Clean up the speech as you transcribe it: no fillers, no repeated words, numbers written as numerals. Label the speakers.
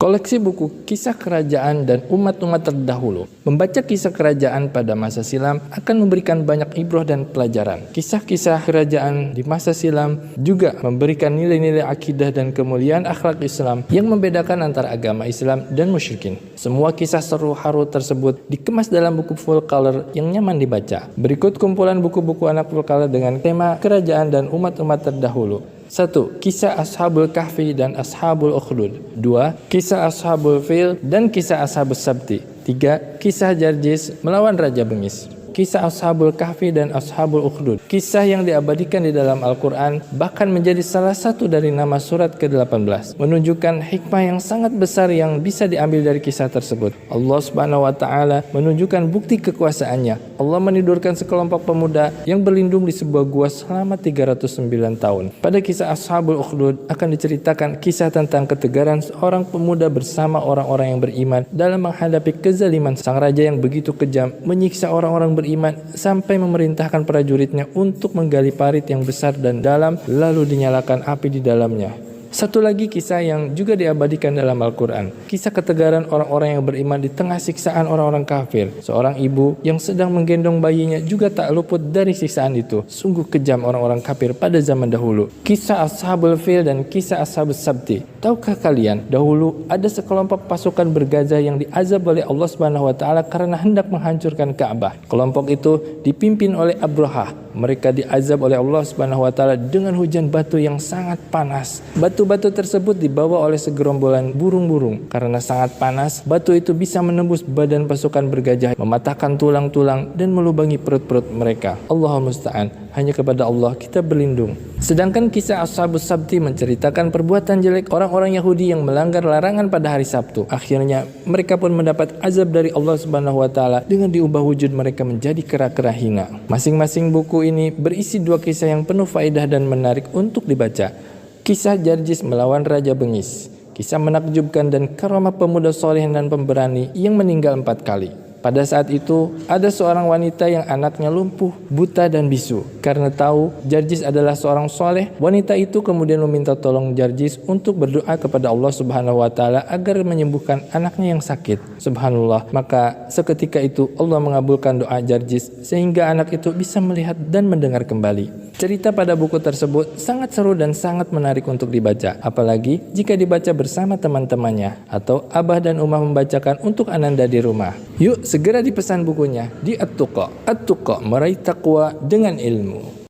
Speaker 1: Koleksi buku kisah kerajaan dan umat-umat terdahulu. Membaca kisah kerajaan pada masa silam akan memberikan banyak ibrah dan pelajaran. Kisah-kisah kerajaan di masa silam juga memberikan nilai-nilai akidah dan kemuliaan akhlak Islam yang membedakan antara agama Islam dan musyrikin. Semua kisah seru haru tersebut dikemas dalam buku full color yang nyaman dibaca. Berikut kumpulan buku-buku anak full color dengan tema kerajaan dan umat-umat terdahulu. 1. Kisah Ashabul Kahfi dan Ashabul Ukhdud. 2. Kisah Ashabul Fil dan Kisah Ashabus Sabti. 3. Kisah Jarjis melawan Raja Bengis. Kisah Ashabul Kahfi dan Ashabul Ukhdud. Kisah yang diabadikan di dalam Al-Quran bahkan menjadi salah satu dari nama surat ke-18, menunjukkan hikmah yang sangat besar yang bisa diambil dari kisah tersebut. Allah Subhanahu wa Ta'ala menunjukkan bukti kekuasaannya. Allah menidurkan sekelompok pemuda yang berlindung di sebuah gua selama 309 tahun. Pada kisah Ashabul Ukhdud akan diceritakan kisah tentang ketegaran seorang pemuda bersama orang-orang yang beriman dalam menghadapi kezaliman sang raja yang begitu kejam, menyiksa orang-orang beriman sampai memerintahkan prajuritnya untuk menggali parit yang besar dan dalam lalu dinyalakan api di dalamnya. Satu lagi kisah yang juga diabadikan dalam Al-Quran. Kisah ketegaran orang-orang yang beriman di tengah siksaan orang-orang kafir. Seorang ibu yang sedang menggendong bayinya juga tak luput dari siksaan itu. Sungguh kejam orang-orang kafir pada zaman dahulu. Kisah Ashabul Fil dan kisah Ashabus Sabti. Tahukah kalian, dahulu ada sekelompok pasukan bergajah yang diazab oleh Allah Subhanahu wa Ta'ala karena hendak menghancurkan Ka'bah. Kelompok itu dipimpin oleh Abrahah. Mereka diazab oleh Allah Subhanahu wa Ta'ala dengan hujan batu yang sangat panas. Batu-batu tersebut dibawa oleh segerombolan burung-burung. Karena sangat panas, batu itu bisa menembus badan pasukan bergajah, mematahkan tulang-tulang dan melubangi perut-perut mereka. Allahumma musta'an. Hanya kepada Allah kita berlindung. Sedangkan kisah Ashabus Sabti menceritakan perbuatan jelek orang-orang Yahudi yang melanggar larangan pada hari Sabtu. Akhirnya mereka pun mendapat azab dari Allah Subhanahu wa Ta'ala dengan diubah wujud mereka menjadi kera-kera hina. Masing-masing buku ini berisi dua kisah yang penuh faedah dan menarik untuk dibaca. Kisah Jarjis melawan Raja Bengis. Kisah menakjubkan dan karamah pemuda soleh dan pemberani yang meninggal 4 kali. Pada saat itu, ada seorang wanita yang anaknya lumpuh, buta dan bisu. Karena tahu Jarjis adalah seorang soleh, wanita itu kemudian meminta tolong Jarjis untuk berdoa kepada Allah Subhanahu wa Ta'ala agar menyembuhkan anaknya yang sakit. Subhanallah, maka seketika itu Allah mengabulkan doa Jarjis sehingga anak itu bisa melihat dan mendengar kembali. Cerita pada buku tersebut sangat seru dan sangat menarik untuk dibaca, apalagi jika dibaca bersama teman-temannya atau abah dan umah membacakan untuk ananda di rumah. Yuk segera dipesan bukunya di At-Tuqa. At-Tuqa, meraih takwa dengan ilmu.